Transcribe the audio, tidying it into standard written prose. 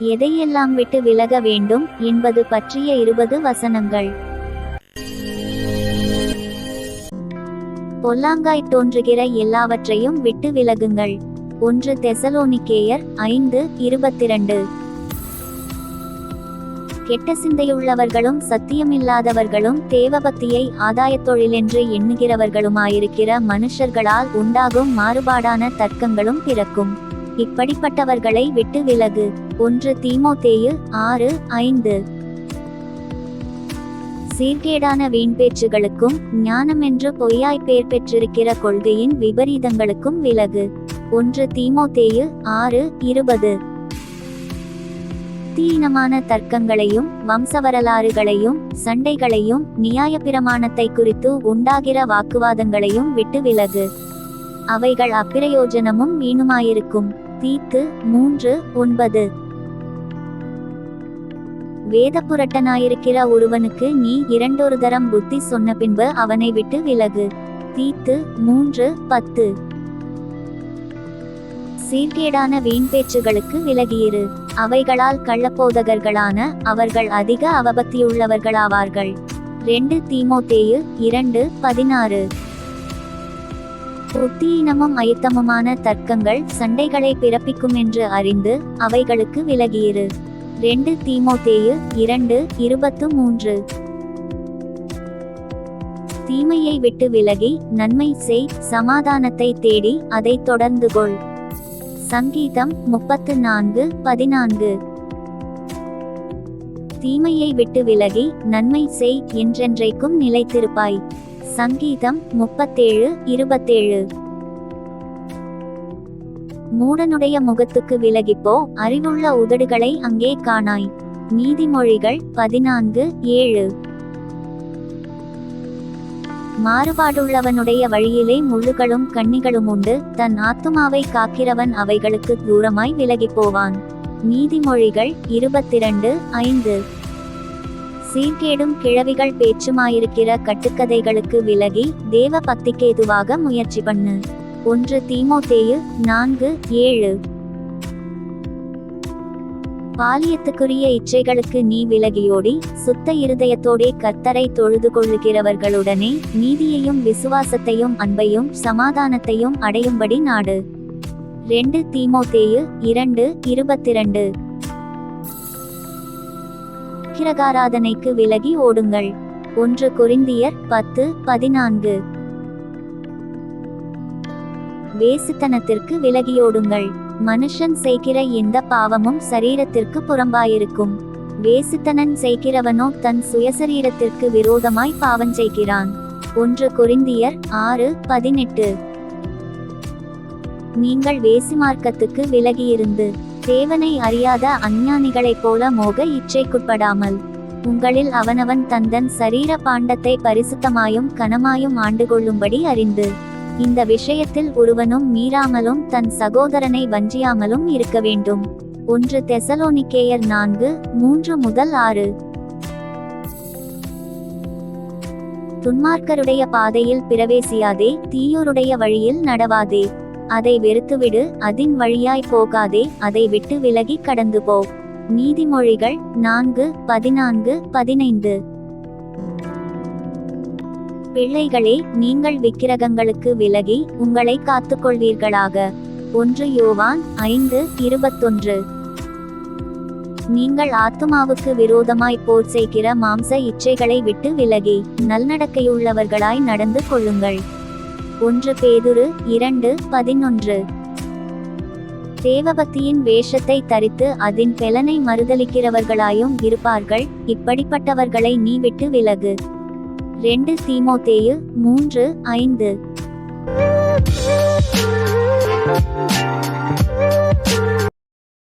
எதையெல்லாம் விட்டு விலக வேண்டும் என்பது பற்றிய 20 வசனங்கள். பொல்லாங்காய் தோன்றுகிற எல்லாவற்றையும் விட்டு விலகுங்கள். 1 தெசலோனிக்கேயர் 5:22. கெட்ட சிந்தையுள்ளவர்களும் சத்தியமில்லாதவர்களும் தேவபக்தியை ஆதாயத் தொழிலென்று எண்ணுகிறவர்களுமாயிருக்கிற மனுஷர்களால் உண்டாகும் மாறுபாடான தர்க்கங்களும் பிறக்கும். இப்படிப்பட்டவர்களை விட்டு விலகு. 1 தீமோத்தேயு 6:5. சீர்கேடான வீண்பேச்சுகளுக்கும் ஞானமென்று பொய்யாய் பேர் பெற்றிருக்கிற கொள்கையின் விபரீதங்களுக்கும் விலகு. 1 தீமோத்தேயு 6:20. தீனமான தர்க்கங்களையும் வம்சவரலாறுகளையும் சண்டைகளையும் நியாயப்பிரமாணத்தை குறித்து உண்டாகிற வாக்குவாதங்களையும் விட்டு விலகு. அவைகள் அப்பிரயோஜனமும் வீணுமாயிருக்கும். தீத்து 3:9. வேத புரட்டனாயிருக்கிற ஒருவனுக்கு நீ 2 தரம் புத்தி சொன்ன பின்பு அவனை விட்டு விலகு. தீத்து 3:10. சீர்கேடான வீண்பேச்சுகளுக்கு விலகியிரு. அவைகளால் கள்ளப்போதகர்களான அவர்கள் அதிக அவபக்தியுள்ளவர்களாவார்கள். 2 தீமோத்தேயு 2:16. புத்தியீனமும் அயுத்தமுமான தர்க்கங்கள் சண்டைகளை பிறப்பிக்கும் என்று அறிந்து அவைகளுக்கு விலகியிரு. 2 தீமோத்தேயு 2:23. தீமையை விட்டு விலகி நன்மை செய், சமாதானத்தை தேடி அதை தொடர்ந்து கொள். சங்கீதம் 34:14. தீமையை விட்டு விலகி நன்மை செய், என்றென்றைக்கும் நிலைத்திருப்பாய். சங்கீதம் 37:27. மூடனுடைய முகத்துக்கு விலகிப்போ, அறிவுள்ள உதடுகளை அங்கே காணாய். நீதிமொழிகள் 14:7. மாறுபாடுள்ளவனுடைய வழியிலே முள்ளுகளும் கண்ணிகளும் உண்டு, தன் ஆத்துமாவை காக்கிறவன் அவைகளுக்கு தூரமாய் விலகிப்போவான். நீதிமொழிகள் 22:5. சீர்கேடும் கிழவிகள் பேச்சுமாயிருக்கிற கட்டுக்கதைகளுக்கு விலகி தேவ பக்திக்கேதுவாக முயற்சி பண்ணு. 1 தீமோத்தேயு 4:7. பாலியத்துக்குரிய இச்சைகளுக்கு நீ விலகியோடி சுத்த இருதயத்தோடே கர்த்தரை தொழுது கொள்ளுகிறவர்களுடனே நீதியையும் விசுவாசத்தையும் அன்பையும் சமாதானத்தையும் அடையும்படி நாடு. 2 தீமோத்தேயு 2:22. விக்கிரகாராதனைக்கு விலகி ஓடுங்கள். 1 கொரிந்தியர் 10:14. வேசித்தனத்திற்கு விலகியோடுங்கள். மனுஷன் செய்கிற எந்த பாவமும் சரீரத்திற்கு புறம்பாயிருக்கும். வேசித்தனன் செய்கிறவனோ தன் சுயசரீரத்திற்கு விரோதமாய் பாவம் செய்கிறான். 1 கொரிந்தியர் 6:18. நீங்கள் வேசிமார்க்கத்துக்கு விலகியிருந்து தேவனை அறியாத அஞ்ஞானிகளைப் போல மோக இச்சைக்குட்படாமல் உங்களில் அவனவன் தந்தன் சரீர பாண்டத்தை பரிசுத்தமாயும் கனமாயும் ஆண்டுகொள்ளும்படி அறிந்து இந்த விஷயத்தில் ஒருவனும் மீறாமலும் தன் சகோதரனை வஞ்சியாமலும் இருக்க வேண்டும். 1 தெசலோனிக்கேயர் 4:3-6. துன்மார்க்கருடைய பாதையில் பிரவேசியாதே, தீயோருடைய வழியில் நடவாதே. அதை வெறுத்துவிடு, அதின் வழியாய் போகாதே, அதை விட்டு விலகி கடந்து போ. நீதிமொழிகள் 4:14-15. பிள்ளைகளே, நீங்கள் விக்கிரகங்களுக்கு விலகி உங்களை காத்துக்கொள்வீர்களாக. 1 யோவான் 5:21. நீங்கள் ஆத்துமாவுக்கு விரோதமாய் போர் செய்கிற மாம்ச இச்சைகளை விட்டு விலகி நல்நடக்கையுள்ளவர்களாய் நடந்து கொள்ளுங்கள். 1 பேதுரு 2:11. தேவபக்தியின் வேஷத்தை தரித்து அதின் பெலனை மறுதலிக்கிறவர்களாயும் இருப்பார்கள். இப்படிப்பட்டவர்களை நீ விட்டு விலகு. 2 தீமோத்தேயு 3:5.